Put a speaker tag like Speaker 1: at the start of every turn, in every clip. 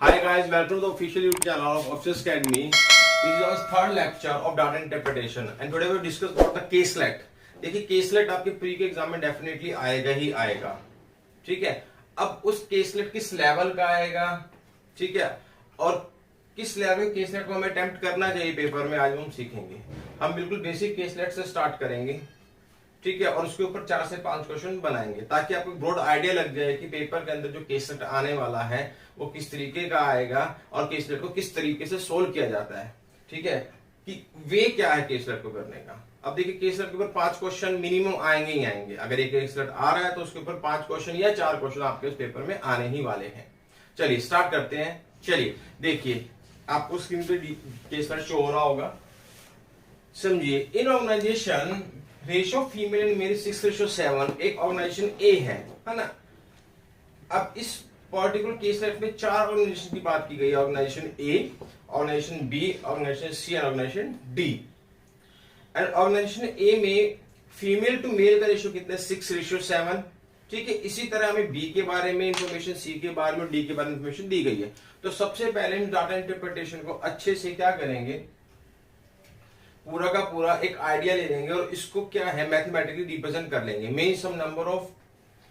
Speaker 1: Hi guys, welcome to the official YouTube channel of Officers Academy. This is our third lecture of data interpretation and today we will discuss about the caselet. देखिए caselet आपके pre के exam में definitely आएगा ही आएगा, ठीक है। अब उस caselet किस लेवल का आएगा, ठीक है, और किस लेवल के caselet को हमें अटेम्प्ट करना चाहिए पेपर में, आज हम सीखेंगे। हम बिल्कुल बेसिक caselet से स्टार्ट करेंगे, ठीक है, और उसके ऊपर 4 से 5 क्वेश्चन बनाएंगे ताकि आपको ब्रॉड आइडिया लग जाए कि पेपर के अंदर जो केसलेट आने वाला है वो किस तरीके का आएगा और केसलेट को किस तरीके से सोल्व किया जाता है, ठीक है, कि वे क्या है केसलेट को करने का। अब देखिए केसलेट के ऊपर 5 क्वेश्चन मिनिमम आएंगे ही आएंगे। अगर एक केसलेट आ रहा है तो उसके ऊपर 5 क्वेश्चन या 4 क्वेश्चन आपके उस पेपर में आने ही वाले हैं। चलिए स्टार्ट करते हैं। चलिए देखिए आपको स्क्रीन पे केसलेट शो हो रहा होगा, समझिए। In organisation ratio female and male 6:7 एक ऑर्गेनाइजेशन ए है ना। अब इस पर्टिकुलर केसलेट में 4 ऑर्गेनाइजेशन की बात की गई है, organisation A, organisation B, organisation C and organisation D. And organisation A में फीमेल टू मेल का रेशियो कितना है 6:7, ठीक है। इसी तरह हमें बी के बारे में इंफॉर्मेशन, सी के बारे में, डी के बारे में इंफॉर्मेशन दी गई है। तो सबसे पहले हम डाटा इंटरप्रिटेशन को अच्छे से क्या करेंगे, पूरा का पूरा एक आइडिया ले लेंगे और इसको क्या है मैथमेटिकली रिप्रेजेंट कर लेंगे। मींस हम नंबर ऑफ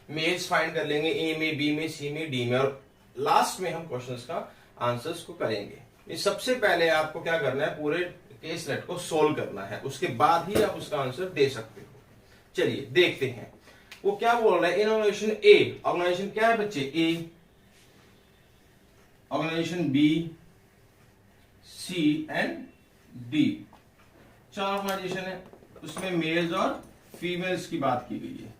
Speaker 1: मेल्स फाइंड कर लेंगे ए में, बी में, सी में, डी में, और लास्ट में हम क्वेश्चंस का आंसर्स को करेंगे। सबसे पहले आपको क्या करना है, पूरे केसलेट को सोल्व करना है, उसके बाद ही आप उसका आंसर दे सकते हो। चलिए देखते हैं वो क्या बोल रहा है। इन ऑर्गेनाइजेशन ए, ऑर्गेनाइजेशन क्या है बच्चे, A, organisation B, C and D, 4 organisation है, उसमें मेल्स और फीमेल्स की बात की गई है।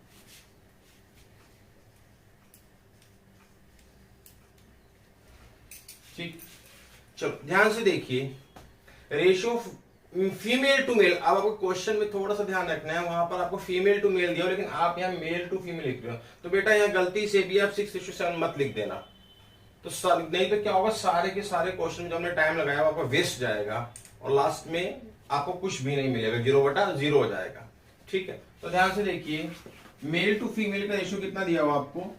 Speaker 1: ठीक, चलो ध्यान से देखिए रेशियो फीमेल टू मेल। अब आपको क्वेश्चन में थोड़ा सा ध्यान रखना है, वहां पर आपको फीमेल टू मेल दिया हो लेकिन आप यहाँ मेल टू फीमेल लिख रहे हो, तो बेटा यहाँ गलती से भी आप 6:7 मत लिख देना। तो नहीं तो क्या होगा, सारे के सारे क्वेश्चन में जो हमने टाइम लगाया वो आपका वेस्ट जाएगा और लास्ट में आपको कुछ भी नहीं मिलेगा, 0/0 हो जाएगा, ठीक है। तो ध्यान से देखिए मेल टू फीमेल का रेशियो कितना दिया हुआ आपको,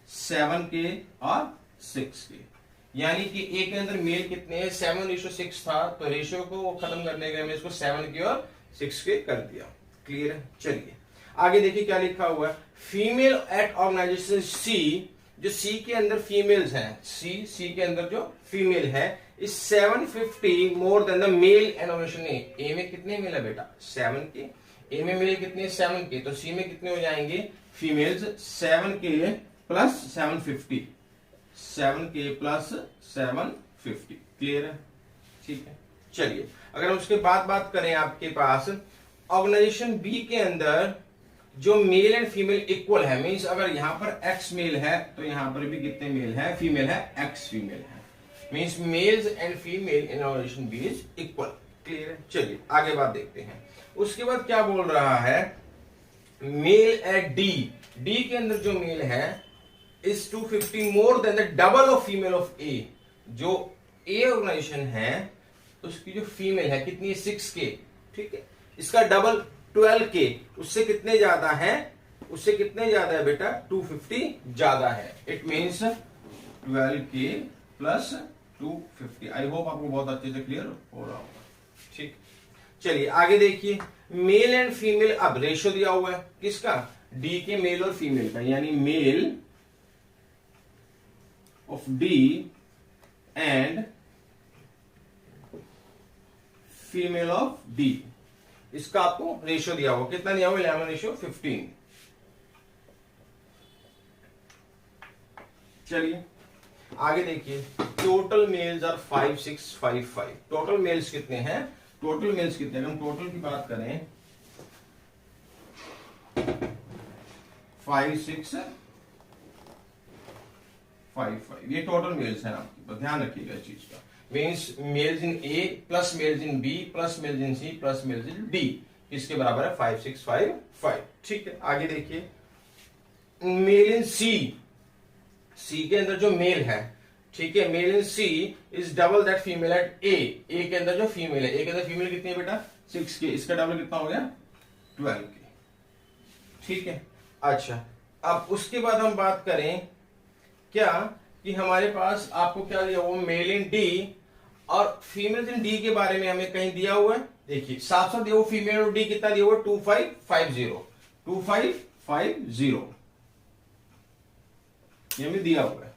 Speaker 1: 7 के और 6 के, यानी कि ए के अंदर मेल कितने हैं, 7:6 था, तो रेशियो को खत्म करने के हमने इसको 7 के और 6 के कर दिया। क्लियर है। चलिए आगे देखिए क्या लिखा हुआ है। फीमेल एट ऑर्गेनाइजेशन सी, जो सी के अंदर फीमेल्स हैं, सी के अंदर जो फीमेल है is 750 more than the male and organisation A. A में कितने मेल है बेटा, 7 के, ए में मेल कितने 7 के, तो सी में कितने हो जाएंगे फीमेल्स, 7 के प्लस 750, 7 के प्लस 750। क्लियर है, ठीक है। चलिए अगर हम उसके बाद बात करें, आपके पास ऑर्गेनाइजेशन बी के अंदर जो मेल एंड फीमेल इक्वल है, मींस अगर यहां पर एक्स मेल है तो यहां पर भी कितने मेल है, फीमेल है, एक्स फीमेल है, means males and female in organization B is equal. Clear है। चलिए आगे बात देखते हैं। उसके बाद क्या बोल रहा है, मेल एट डी, डी के अंदर जो मेल है is 250 more than the double of female of A. जो ए ऑर्गेनाइजेशन है उसकी जो फीमेल है कितनी है, 6 के, ठीक है, इसका डबल 12 के, उससे कितने ज्यादा है, उससे कितने ज्यादा है बेटा, 250 ज्यादा है। इट मीन्स 12 के प्लस 250। आई होप आपको बहुत अच्छे से क्लियर हो रहा होगा, ठीक। चलिए आगे देखिए, मेल एंड फीमेल, अब रेशियो दिया हुआ है किसका, डी के मेल और फीमेल का, यानी male of D and female of D, इसका आपको रेशियो दिया हुआ, कितना दिया हुआ, 11:15। चलिए आगे देखिए, total males are 5655। Total males कितने हैं, टोटल मेल्स कितने हैं, हम टोटल की बात करें 5655, ये टोटल मेल्स हैं आपके पास, ध्यान रखिएगा इस चीज का। Means males in A plus males in B plus males in C plus males in D, इसके बराबर है 5655, ठीक है। आगे देखिए मेल इन सी, सी के अंदर जो मेल है, ठीक है, male in C is double that female at A, A के अंदर जो फीमेल है, ए के अंदर फीमेल कितनी है बेटा, 6 के, इसका डबल कितना हो गया 12 के, ठीक है। अच्छा अब उसके बाद हम बात करें क्या कि हमारे पास आपको क्या दिया हुआ, मेल इन डी और फीमेल इन डी के बारे में हमें कहीं दिया हुआ है। देखिए साफ साफ दिया हुआ, फीमेल और डी कितना दिया हुआ, 2550 ये हमें दिया हुआ है।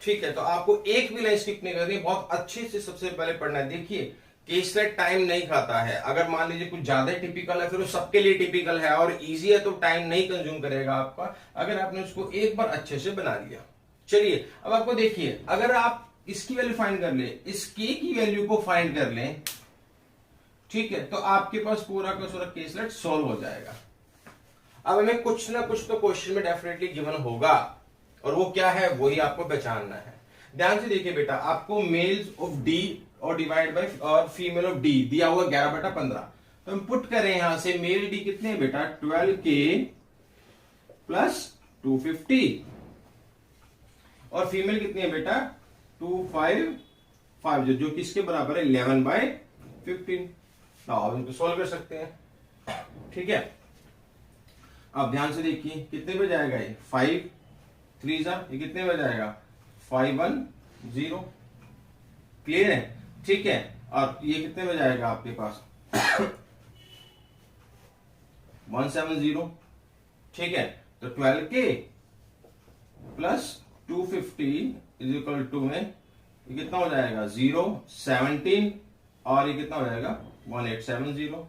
Speaker 1: ठीक है, तो आपको एक भी लाइन स्किप नहीं करनी, बहुत अच्छे से सबसे पहले पढ़ना है। देखिए केसलेट टाइम नहीं खाता है, अगर मान लीजिए कुछ ज्यादा टिपिकल है फिर वो सबके लिए टिपिकल है और इजी है तो टाइम नहीं कंज्यूम करेगा आपका, अगर आपने उसको एक बार अच्छे से बना लिया। चलिए अब आपको देखिए, अगर आप इसकी वैल्यू फाइंड कर ले, इस के की वैल्यू को फाइंड कर लें, ठीक है, तो आपके पास पूरा का पूरा केसलेट सॉल्व हो जाएगा। अब हमें कुछ ना कुछ तो क्वेश्चन में डेफिनेटली गिवन होगा, और वो क्या है वही आपको पहचानना है। ध्यान से देखिए बेटा, आपको मेल्स ऑफ डी और डिवाइड बाय और फीमेल ऑफ डी दिया हुआ 11/15, तो हम पुट करें यहां से मेल डी कितने हैं बेटा, 12K प्लस 250 और फीमेल कितनी है बेटा 2550, जो किसके बराबर है 11/15। आप इनको सॉल्व कर सकते हैं। ठीक है, अब ध्यान से देखिए कितने पे जाएगा ये, 5 3 ये कितने पे जाएगा 510। क्लियर है, ठीक है, और ये कितने में जाएगा आपके पास 170। ठीक है, तो 12K plus 250 is equal to में ये कितना हो जाएगा 017 और ये कितना हो जाएगा 1870।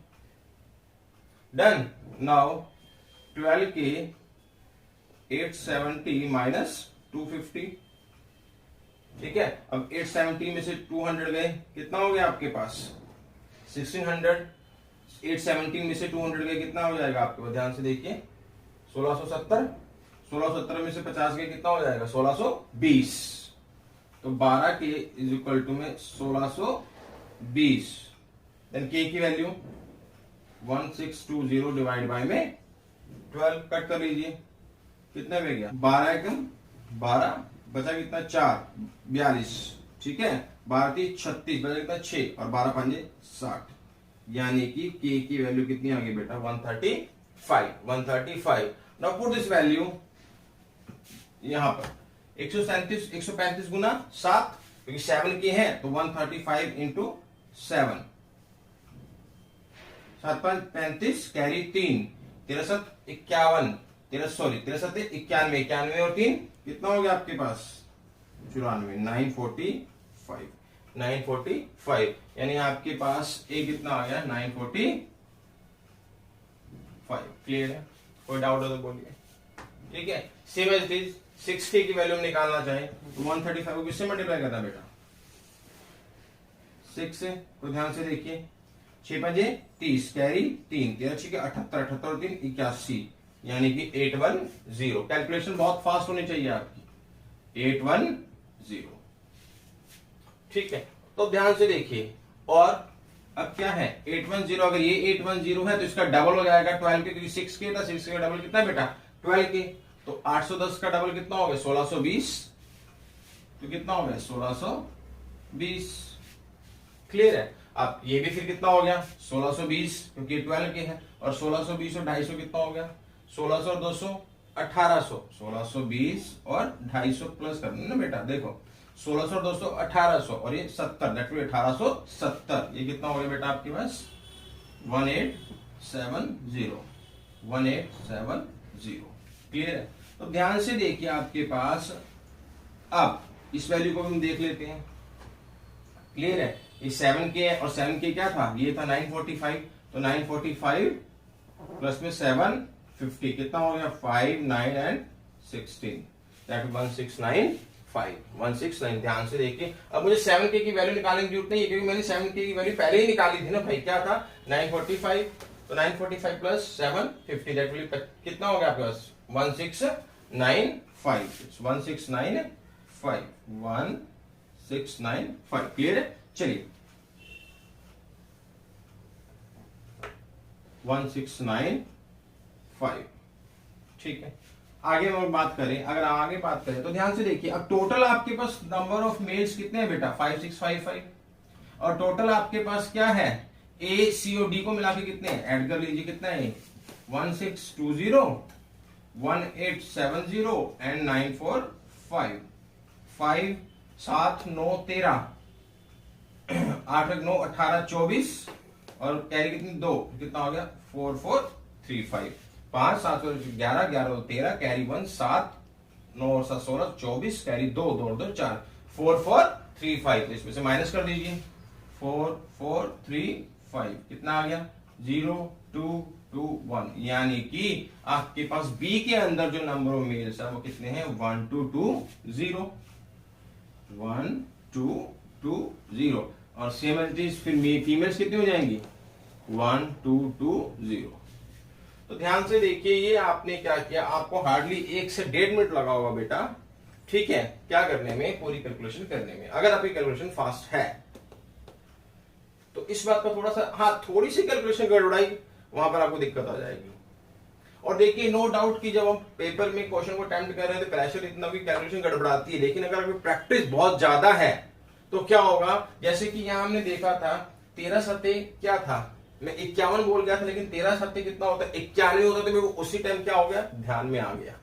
Speaker 1: डन। Now 12K 870 minus 250। ठीक है, अब 870 में से 200 गए, कितना हो गया आपके पास 1600। 870 में से 200 गए, कितना हो जाएगा आपके पास, ध्यान से देखिए 1670। 1670 में से 50 गए, कितना हो जाएगा 1620। तो 12K इज इक्वल टू में 1620। देन K की वैल्यू 1620 डिवाइड बाय में 12 कट कर लीजिए, कितने में गया 12 एकम 12 बचा कितना 4 42। ठीक है, 12 3 36 बचा कितना 6 और 12 5 60, यानी कि K की वैल्यू कितनी आ गई बेटा 135। नाउ पुट दिस वैल्यू यहां पर 135 गुना 7, क्योंकि 7K है तो 135 इंटू 7, 7 5 35 कैरी 3 63 51 93 91 91 और 3 कितना हो गया आपके पास 94 945, यानी आपके पास ए कितना आ गया 945। क्लियर है, कोई डाउट हो तो बोलिए। ठीक है, same as it is 6K की वैल्यू हम निकालना चाहे तो 135 को किससे मल्टीप्लाई करना बेटा 6 से, तो ध्यान से देखिए 6 5 30 कैरी 3 13 6 78 78 और 3 81, यानी कि 810। कैलकुलेशन बहुत फास्ट होनी चाहिए आपकी, 810। ठीक है, तो ध्यान से देखिए, और अब क्या है 810, अगर ये 810 है तो इसका डबल हो जाएगा 12K, क्योंकि 6K था, 6K का डबल कितना बेटा 12K, तो 810 का डबल कितना हो गया 1620, तो कितना हो गया 1620। क्लियर है, अब ये भी फिर कितना हो गया 1620, क्योंकि 12K है, और 1620 और 250 कितना हो गया 1600 और 200 1800, 1620 और 250 प्लस करना ना बेटा, देखो 1600 और 200 1800 और ये 70, दैट मीन 1870, ये कितना हो गया बेटा आपके पास 1870। क्लियर है, तो ध्यान से देखिए आपके पास, अब इस वैल्यू को हम देख लेते हैं। क्लियर है, ये 7K है और 7K क्या था, ये था 945, तो 945 प्लस में 750 कितना हो गया 5 9 एंड 16, दैट 1695। ध्यान से देखिए, अब मुझे 7K की वैल्यू निकालने की जरूरत नहीं है, क्योंकि मैंने 7K की वैल्यू पहले ही निकाली थी ना भाई, क्या था 945, तो 945 प्लस 750 दैट विल कितना हो गया आपके पास 1695। 1695। क्लियर है, चलिए 1695। ठीक है, आगे हम बात करें, अगर आगे बात करें तो ध्यान से देखिए, अब टोटल आपके पास नंबर ऑफ मेल्स कितने हैं बेटा 5655, और टोटल आपके पास क्या है ए सी और डी को मिला के कितने हैं, ऐड कर लीजिए कितना है 1620 1870 एंड 945। 5 7 9 13 8 9 18 24 और कैरी कितनी 2, कितना हो गया 4 4 3 5 5 7 11 11 13 कैरी 1 7 9 और 7 16 24 कैरी 2 2 2 4 4 4 3 5 इसमें से माइनस कर दीजिए 4 4 3 5 कितना आ गया 0 2 2 1 यानी कि आपके पास बी के अंदर जो नंबर ऑफ मेल्स है वो कितने हैं 1 2 2 0 1 2 2 0 और सेम एज फिर फीमेल्स कितनी हो जाएंगी 1 2 2 0। तो ध्यान से देखिए ये आपने क्या किया, आपको हार्डली 1 से 1.5 मिनट लगा होगा बेटा, ठीक है, क्या करने में, पूरी कैलकुलेशन करने में। अगर आपकी कैलकुलेशन फास्ट है तो इस बात पर थोड़ा सा, हाँ थोड़ी सी कैलकुलेशन गड़बड़ाई वहां पर आपको दिक्कत आ जाएगी। और देखिए नो डाउट कि जब हम पेपर में क्वेश्चन को अटेम्प्ट कर रहे हैं तो प्रेशर इतना भी कैलकुलेशन गड़बड़ाती है, लेकिन अगर आपकी प्रैक्टिस बहुत ज्यादा है तो क्या होगा, जैसे कि यहां हमने देखा था 13 सत्ते क्या था, मैं 51 बोल गया था, लेकिन 13 सत्ते कितना होता है 91 होता, तो मेरे को उसी टाइम क्या हो गया ध्यान में आ गया।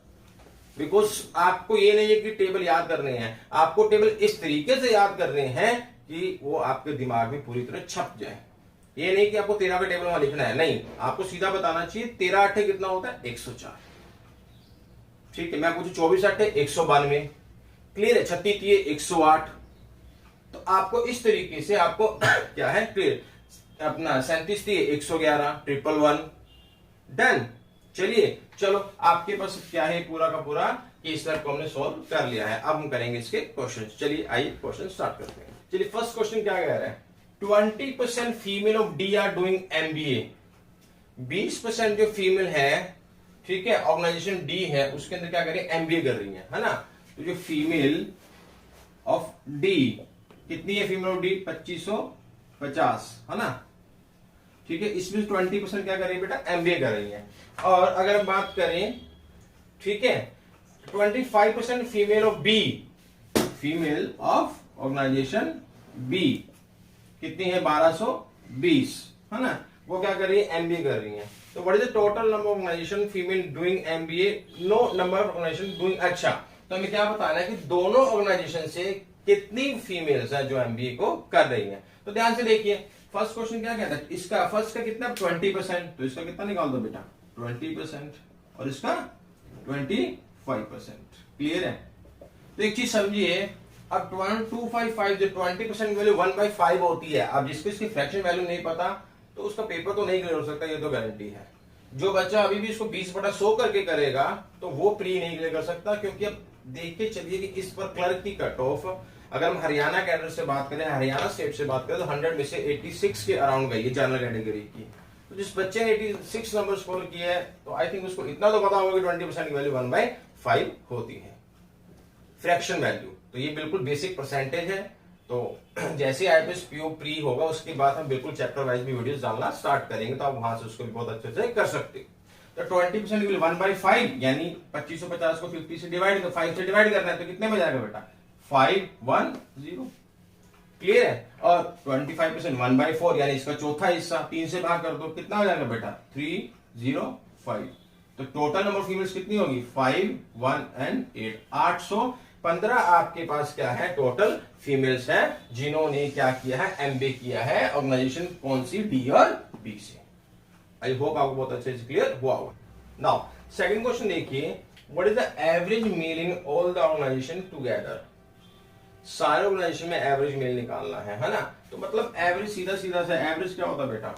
Speaker 1: बिकॉज आपको ये नहीं है कि टेबल याद करने हैं, आपको टेबल इस तरीके से याद करने हैं कि वो आपके दिमाग में पूरी तरह छप जाए। ये नहीं कि आपको 13 का टेबल वहां लिखना है, नहीं, आपको सीधा बताना चाहिए 13 8 कितना होता है 104, ठीक है। मैं पूछू 24 8 192, क्लियर है, 36 3 108, तो आपको इस तरीके से आपको क्या है क्लियर, अपना 37 3 111 111 डन। चलिए चलो आपके पास क्या है पूरा का पूरा केस को हमने सॉल्व कर लिया है, अब हम करेंगे इसके क्वेश्चन। चलिए आइए क्वेश्चन स्टार्ट करते हैं। चलिए फर्स्ट क्वेश्चन क्या कह रहा है, 20% female of D R doing MBA, 20% जो फीमेल है, ठीक है, ऑर्गेनाइजेशन डी है उसके अंदर क्या कर रही है एमबीए कर रही है ना। तो जो फीमेल ऑफ डी कितनी है, फीमेल ऑफ डी 2550 है ना, ठीक है, इसमें 20% क्या कर रही है बेटा एमबीए कर रही है। और अगर हम बात करें, ठीक है, 25% female of B, female of organization B कितनी है 1220 है ना, वो क्या कर रही है एमबीए कर रही है। तो what is the total number of organization female doing MBA, no number of organization doing, अच्छा तो हमें क्या बताना है कि दोनों ऑर्गेनाइजेशन से कितनी फीमेल्स है जो एमबीए को कर रही है। तो ध्यान से देखिए फर्स्ट क्वेश्चन क्या कहता है, इसका फर्स्ट का कितना 20%, तो इसका कितना निकाल दो बेटा 20% और इसका 25%, क्लियर है। तो एक चीज समझिए, अब 255 जो 20% वैल्यू 1/5 होती है, अब जिसको इसकी फ्रैक्शन वैल्यू नहीं पता तो उसका पेपर तो नहीं क्लियर हो सकता, ये तो गारंटी है। जो बच्चा अभी भी इसको 20/100 करके करेगा तो वो प्री नहीं क्लियर कर सकता, क्योंकि अब देख के चलिए कि इस पर क्लर्क की कट ऑफ, अगर हम हरियाणा कैडर से बात करें, हरियाणा स्टेट से बात करें तो 100 में से 86 के अराउंड गई है जनरल कैटेगरी की। तो जिस बच्चे ने 86 नंबर स्कोर किया है तो आई थिंक उसको इतना तो पता होगा कि 20% की वैल्यू 1/5 होती है फ्रैक्शन वैल्यू। तो ये बिल्कुल बेसिक परसेंटेज है। तो जैसे आईपीएस पीओ प्री होगा उसके बाद हम बिल्कुल चैप्टर वाइज भी वीडियोस डालना स्टार्ट करेंगे, तो आप वहां से उसको भी बहुत अच्छे से कर सकते हो। तो 20% की 1/5 यानी 2550 को 50 से डिवाइड, तो 5 से डिवाइड करना है तो कितने में जाएगा बेटा 510, क्लियर है। और 25% 1/4 यानी इसका चौथा हिस्सा 3 से भाग कर दो, कितना हो जाएगा बेटा 305। तो टोटल नंबर फीमेल्स कितनी होगी 5 1 एंड 8, 815 आपके पास क्या है टोटल फीमेल्स है जिन्होंने क्या किया है एमबीए किया है ऑर्गेनाइजेशन कौन सी डी और बी से। आई होप आपको बहुत अच्छे से क्लियर हुआ होगा। नाउ सेकंड क्वेश्चन देखिए, what is the average male in all the organization together, सारे ऑर्गेनाइजेशन में एवरेज मेल निकालना है ना। तो मतलब एवरेज सीधा सीधा सा एवरेज क्या होता है बेटा,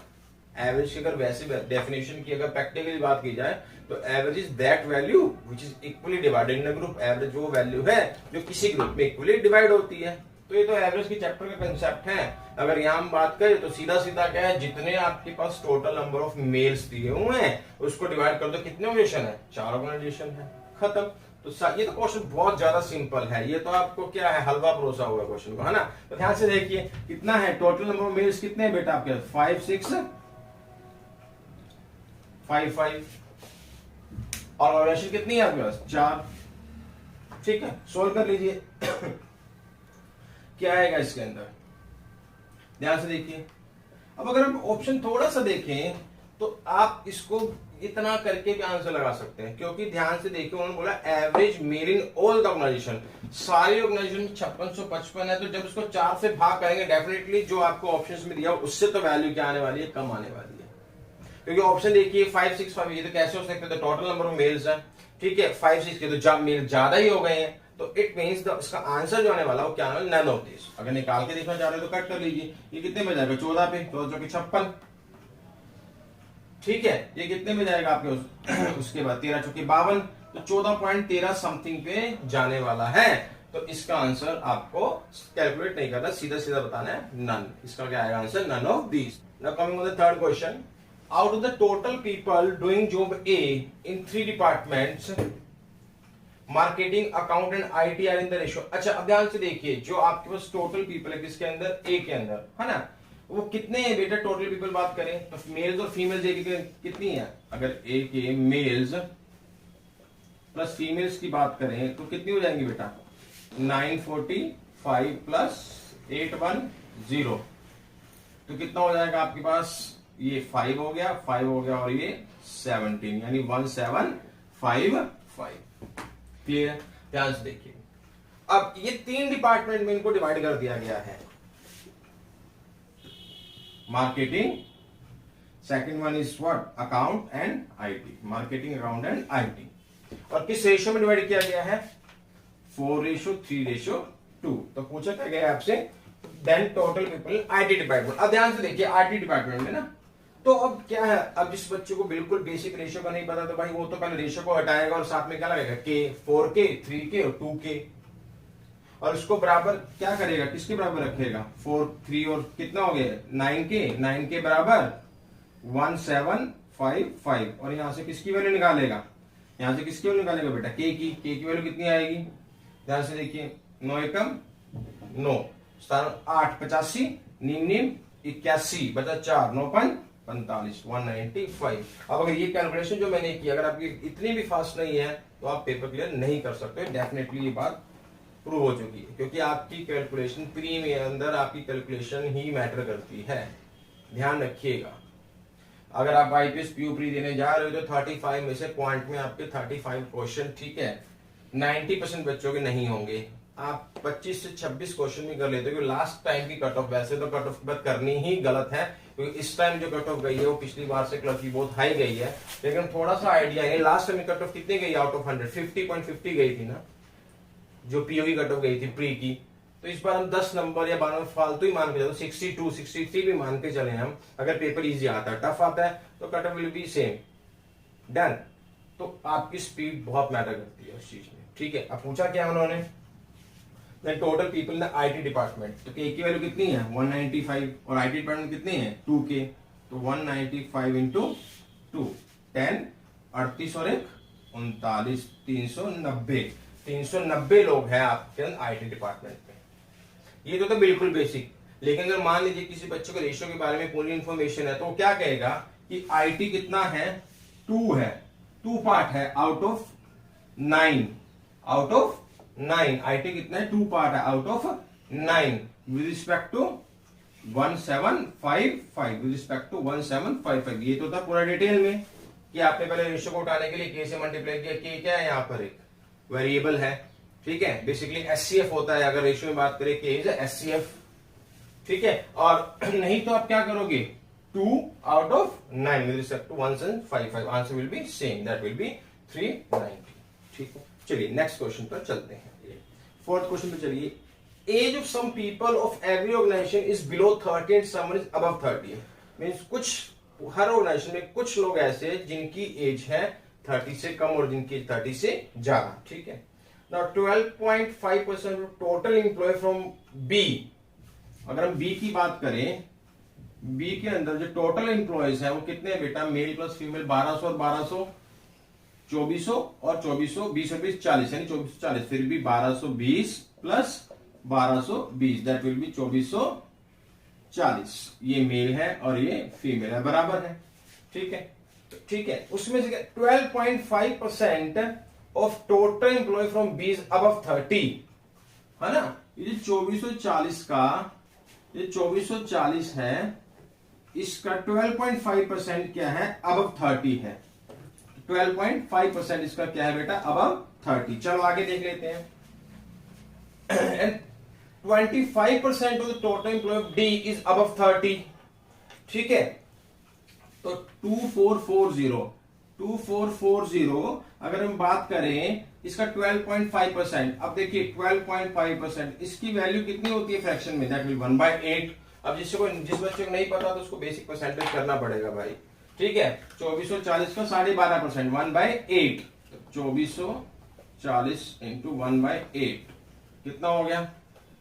Speaker 1: एवरेज की अगर वैसे डेफिनेशन की अगर प्रैक्टिकली बात की जाए तो average is that value which is equally divided in a group, average वो वैल्यू है जो किसी ग्रुप में इक्वली डिवाइड होती है। तो ये तो एवरेज की चैप्टर का कंसेप्ट है। अगर यहाँ हम बात करें तो सीधा सीधा क्या है, जितने आपके पास टोटल नंबर ऑफ मेल्स दिए हुए हैं उसको डिवाइड कर दो, कितने ऑर्गेनाइजेशन है 4 ऑर्गेनाइजेशन है, खत्म। तो ये तो क्वेश्चन बहुत ज्यादा सिंपल है, ये तो आपको क्या है हलवा परोसा हुआ क्वेश्चन को है ना। तो ध्यान से देखिए कितना है टोटल नंबर ऑफ मेल्स कितने हैं बेटा आपके 5 6 5 5 और ऑर्गेनाइजेशन कितनी है आपके पास 4, ठीक है। सोल्व कर लीजिए क्या आएगा इसके अंदर, ध्यान से देखिए। अब अगर हम ऑप्शन थोड़ा सा देखें तो आप इसको इतना करके भी आंसर लगा सकते हैं, क्योंकि ध्यान से देखिए उन्होंने बोला average male in all the organization, सारी ऑर्गेनाइजेशन में 5655 है, तो जब इसको 4 से भाग करेंगे डेफिनेटली जो आपको ऑप्शंस में दिया उससे तो वैल्यू क्या आने वाली है, कम आने वाली है। क्योंकि ऑप्शन देखिए 5 6 5, ये तो कैसे हो सकते हैं, तो टोटल नंबर ऑफ मेल्स है, ठीक है, 5 6 के तो जब मेल ज्यादा ही हो गए हैं, तो इट मींस इसका आंसर जो आने वाला वो क्या आने वाला, नन ऑफ दिस। अगर निकाल के देखना चाह रहे हो तो कट कर लीजिए, ये कितने में जाएगा 14 पे, 14 के 56, ठीक है, ये कितने में जाएगा आपके उसके बाद 13 चौके 52, तो 14.13 समथिंग पे जाने वाला है। तो इसका आंसर आपको कैलकुलेट नहीं करना, सीधा सीधा बताना है नन। इसका क्या आएगा answer, none of these. Now coming on the third question, out of the total people doing job A in 3 departments marketing, account and IT are in the ratio. अच्छा अब ध्यान से देखिए, जो आपके पास टोटल पीपल है किसके अंदर, ए के अंदर, है ना, वो कितने हैं बेटा, टोटल पीपल बात करें तो मेल्स और फीमेल्स एक कितनी है, अगर ए के मेल्स प्लस फीमेल्स की बात करें तो कितनी हो जाएंगी बेटा, 945 प्लस 810, तो कितना हो जाएगा आपके पास, ये 5 हो गया, 5 हो गया और ये 17, यानी 1755। क्लियर, ध्यान से देखिए। अब ये 3 डिपार्टमेंट में इनको डिवाइड कर दिया गया है, marketing, second one is what, account and IT, marketing, account and IT, और किस रेशियो में डिवाइड किया गया है, 4:3:2। तो पूछा क्या गया आपसे, then total people IT department. अब ध्यान से देखिए IT डिपार्टमेंट में ना, तो अब क्या है, अब जिस बच्चे को बिल्कुल बेसिक रेशियो का नहीं पता तो भाई वो तो पहले रेशियो को हटाएगा और साथ में क्या लगेगा, K, 4K, 3K और 2K, और उसको बराबर क्या करेगा, किसके बराबर रखेगा, 4 3 और कितना हो गया 9K बराबर 1755, और यहां से किसकी वैल्यू निकालेगा, यहां से किसकी वैल्यू निकालेगा बेटा, K की वैल्यू कितनी आएगी, ध्यान से देखिए, 9 एकम 9, 8 85, निम 81 बचा 4, 9 45, 195। अब अगर ये कैलकुलेशन जो मैंने की अगर आपकी इतनी भी फास्ट नहीं है तो आप पेपर क्लियर नहीं कर सकते, डेफिनेटली ये बात प्रूव हो चुकी है, क्योंकि आपकी कैलकुलेशन प्री में अंदर आपकी कैलकुलेशन ही मैटर करती है, ध्यान रखिएगा। अगर आप IPS PU प्री देने जा रहे हो तो 35 में से पॉइंट में आपके 35 क्वेश्चन, ठीक है, 90% बच्चों के नहीं होंगे, आप 25 से 26 क्वेश्चन भी कर लेते हो। लास्ट टाइम की कट ऑफ, वैसे तो कट ऑफ की बात करनी ही गलत है, क्योंकि इस टाइम जो कट ऑफ गई है वो पिछली बार से क्लब की बहुत हाई गई है, लेकिन थोड़ा सा आइडिया है, लास्ट टाइम कट ऑफ कितनी गई, आउट ऑफ 100 50.50 गई थी ना, जो PO की कट ऑफ गई थी प्री की। तो इस बार हम 10 नंबर या 12 फालतू ही मान के चलो, 62 63 भी मान के चले हम, अगर पेपर इजी आता है, टफ आता है तो cut off will be same, done. तो आपकी स्पीड बहुत मैटर करती है उस चीज में, ठीक है। अब पूछा क्या उन्होंने, total people in IT department, तो K की वैल्यू कितनी है 195, और IT डिपार्टमेंट कितनी है 2K, तो 195 इंटू 2 10, 38 और 1 39, 390 लोग हैं आपके IT डिपार्टमेंट में। ये तो बिल्कुल बेसिक, लेकिन अगर मान लीजिए किसी बच्चे को रेशियो के बारे में पूरी इंफॉर्मेशन है तो वो क्या कहेगा कि IT कितना है, 2 है, 2 पार्ट है आउट ऑफ 9, IT कितना है, 2 पार्ट है out of 9 with respect to 1755, with respect to 1755। ये तो था पूरा डिटेल में कि आपने पहले रेशियो को उठाने के लिए K से मल्टीप्लाई किया, K क्या है, यहाँ पर एक वेरिएबल है, ठीक है, बेसिकली SCF होता है, अगर रेशियो में बात करें K इज SCF, ठीक है, और नहीं तो आप क्या करोगे, 2 out of 9 with respect to 1755, answer will be same, that will be 390, ठीक है। चलिए नेक्स्ट क्वेश्चन पर चलते हैं, फोर्थ क्वेश्चन पर चलिए। Age of some people of every organization is below 30 and some is above 30, means कुछ हर ऑर्गेनाइजेशन में कुछ लोग ऐसे जिनकी एज है 30 से कम और जिनकी 30 से ज्यादा, ठीक है। Now 12.5% total employee from B, अगर हम बी की बात करें, बी के अंदर जो टोटल एम्प्लॉयज है वो कितने बेटा, मेल प्लस फीमेल 1200 और 1200 2400 और 2400 20 और 20 40, यानी 2440, फिर भी 1220 प्लस 1220 दैट विल बी 2440। ये मेल है और ये फीमेल है, बराबर है, ठीक है, ठीक है। उसमें से 12.5% of total employee from B is above 30, है ना। ये जो 2440 का, ये 2440 है, इसका 12.5% क्या है, अबव 30 है, 12.5% इसका क्या है बेटा, अबव 30। चलो आगे देख लेते हैं। And 25% of the total employee of D is above 30। ठीक है, तो 2440 अगर हम बात करें इसका 12.5%, अब देखिए 12.5% इसकी वैल्यू कितनी होती है फ्रैक्शन में, दैट विल 1/8। अब जिस बच्चे को नहीं पता तो उसको बेसिक परसेंटेज करना पड़ेगा भाई। ठीक है, 2440 का 12.5%, 1/8, 2440 इंटू 1/8 कितना हो गया,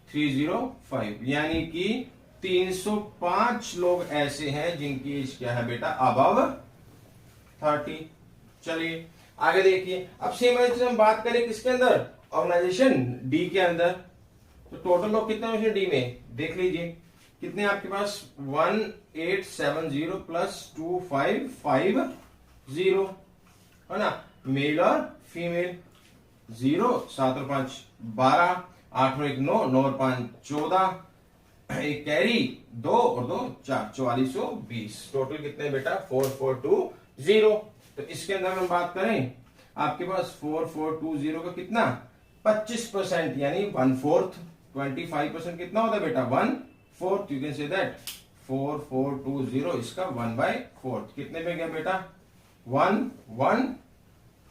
Speaker 1: 305। यानी कि 305 लोग ऐसे हैं जिनकी एज क्या है बेटा, अबव 30। चलिए आगे देखिए। अब सेम हम बात करें किसके अंदर, ऑर्गेनाइजेशन डी के अंदर, तो टोटल लोग कितने होंगे डी में, देख लीजिए कितने आपके पास, 1870 प्लस 2550 है ना, मेल और फीमेल। 0 7 और 5 12, 8 और 1 9, 9 और 5 14, एक कैरी 2 और 2 4, 4420। टोटल कितने बेटा, 4420। तो इसके अंदर हम बात करें आपके पास 4420 का कितना, 25% यानी 1/4। 25% कितना होता है बेटा, 1/4। यू कैन से दैट 4420 इसका 1/4 कितने पे गया बेटा, 1 1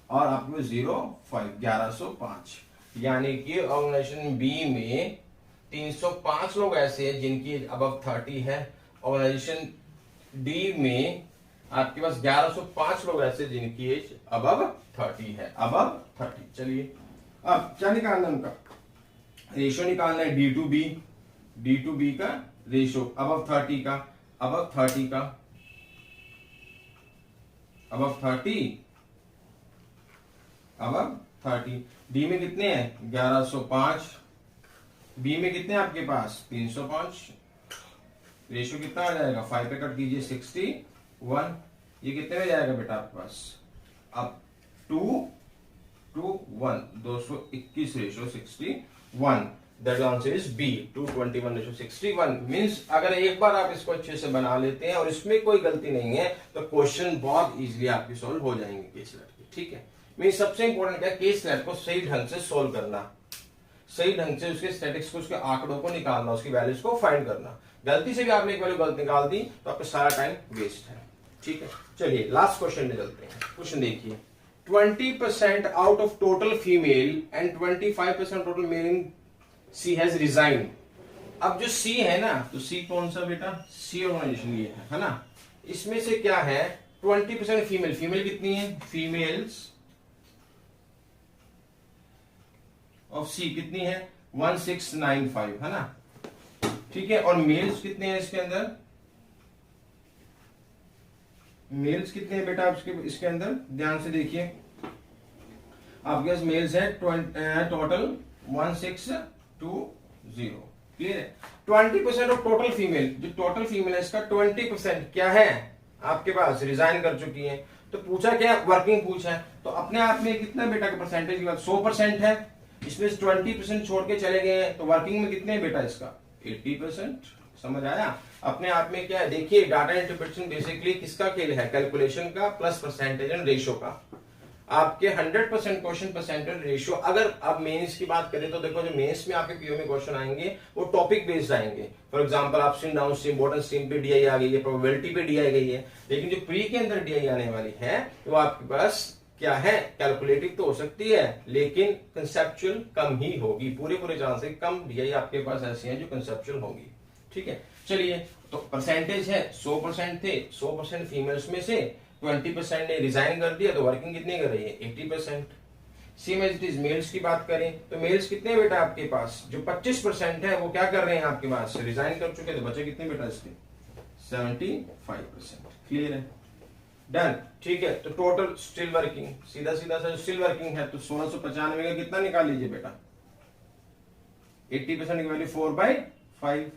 Speaker 1: और आपको 0 5, 1105। यानी कि ऑर्गेनाइजेशन बी में 305 लोग ऐसे हैं जिनकी अबव 30 है। ऑर्गेनाइजेशन डी में आपके पास 1105 लोग ऐसे जिनकी एज अबव 30 है, अबव 30। चलिए अब क्या निकालना है, उनका रेशो निकालना है, डी टू बी का रेशो अबव 30 का, अबव 30 का, अबव 30, अबव 30। डी में कितने हैं, 1105, बी में कितने हैं आपके पास, 305। रेशो कितना आ जाएगा, 5 पे कट कीजिए 61। ये कितने में जाएगा बेटा आपके पास, अब 2 to 1, 221 ratio 61। That answer is B, 221 ratio 61। Means अगर एक बार आप इसको अच्छे से बना लेते हैं और इसमें कोई गलती नहीं है तो क्वेश्चन बहुत इजीली आपके सॉल्व हो जाएंगे केस लेट के। ठीक है, मींस सबसे इंपॉर्टेंट क्या है, केस लेट को सही ढंग से सोल्व करना, सही ढंग से उसके स्टैटिक्स को, उसके आंकड़ों को निकालना, उसकी वैल्यूज को फाइंड करना। गलती से भी आपने एक वैल्यू गलत निकाल दी तो आपका सारा टाइम वेस्ट है। ठीक है, चलिए लास्ट क्वेश्चन में चलते हैं। क्वेश्चन देखिए, 20% out of total female and 25% total male C has resign. अब जो सी है ना, तो सी कौन सा बेटा, सी ऑर्गेनाइजेशन ये है ना, इसमें से क्या है 20% फीमेल, फीमेल कितनी है, फीमेल्स ऑफ सी कितनी है 1695 है ना। ठीक है, और मेल्स कितने हैं इसके अंदर, मेल्स कितने हैं बेटा इसके अंदर, ध्यान से देखिए आपके पास मेल्स है टोटल 1620। क्लियर है, 20% ऑफ टोटल फीमेल, जो टोटल फीमेल है इसका 20% क्या है आपके पास रिजाइन कर चुकी है। तो पूछा क्या, वर्किंग पूछा है, तो अपने आप में कितना बेटा का परसेंटेज की बात 100% है, इसमें 20% छोड़ के चले गए हैं तो वर्किंग में कितने बेटा इसका 80%। समझ आया, अपने आप में क्या है, देखिए डाटा इंटरप्रिटेशन बेसिकली किसका खेल है, कैलकुलेशन का प्लस परसेंटेज एंड रेशियो का। आपके 100% क्वेश्चन परसेंटेज रेशियो, अगर आप मेंस की बात करें तो देखो जो मेंस में आपके पीओ में क्वेश्चन आएंगे वो टॉपिक बेस्ड आएंगे। For example upstream downstream bottom stream पे डीआई आ गई है, प्रोबेबिलिटी पे डीआई गई है, लेकिन जो प्री के अंदर डीआई आने वाली है वो आपके पास क्या है, कैलकुलेटिव तो हो सकती है लेकिन कंसेप्चुअल कम ही होगी, पूरे चांस है कम डीआई आपके पास ऐसी हैं जो कंसेप्चुअल होगी। ठीक है, चलिए तो परसेंटेज है 100% थे, 100% फीमेल्स में से 20% ने रिजाइन कर दिया तो वर्किंग कितनी कर रही है 80%। Same as it is males की बात करें तो मेल्स कितने बेटा आपके पास, जो 25% है वो क्या कर रहे हैं आपके पास, रिजाइन कर चुके, तो बचे कितने बेटा इसके 75%। क्लियर है, डन। ठीक है, तो टोटल स्टिल वर्किंग, सीधा सा स्टिल वर्किंग है तो 1695 का कितना निकाल लीजिए बेटा, 80% की वैल्यू 4/5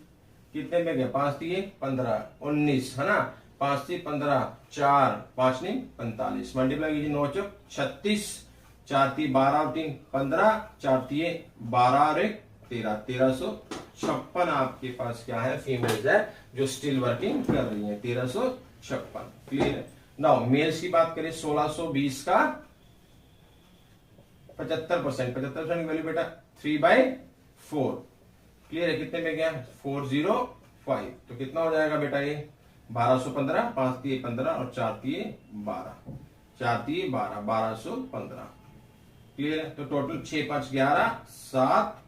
Speaker 1: कितने में गया, 5 3 15 19 है ना, 5 3 15 4 5 नहीं 45, मल्टीप्लाई कीजिए 9 चौक 36, 4 3 12 और 3 15, 4 3 12 और 1 13, 1356 आपके पास क्या है फीमेल्स है जो स्टिल वर्किंग कर रही है, 1356। क्लियर है, नाउ मेल्स की बात करें 1620 का 75%, 75% की वैल्यू बेटा 3/4। क्लियर है? कितने में गया? 405। तो कितना हो जाएगा बेटा ये? 1215, 5 3 15 और 4 3 12, 4 3 12, 1215। क्लियर है? तो टोटल 6 5 11, 7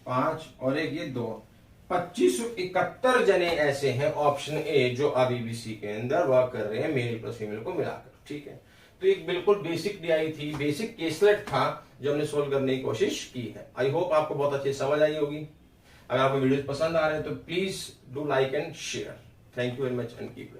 Speaker 1: 5 और एक ये 2, 2571 जने ऐसे हैं ऑप्शन ए जो आबीबीसी के अंदर वर्क कर रहे हैं मेल प्लस फीमेल को मिलाकर। ठीक है, तो एक बिल्कुल बेसिक डीआई थी, बेसिक केसलेट था जो हमने सोल्व करने की कोशिश की है। आई होप आपको बहुत अच्छी समझ आई होगी। अगर आपको वीडियो पसंद आ रहे हैं तो please do like and share. Thank you very much and keep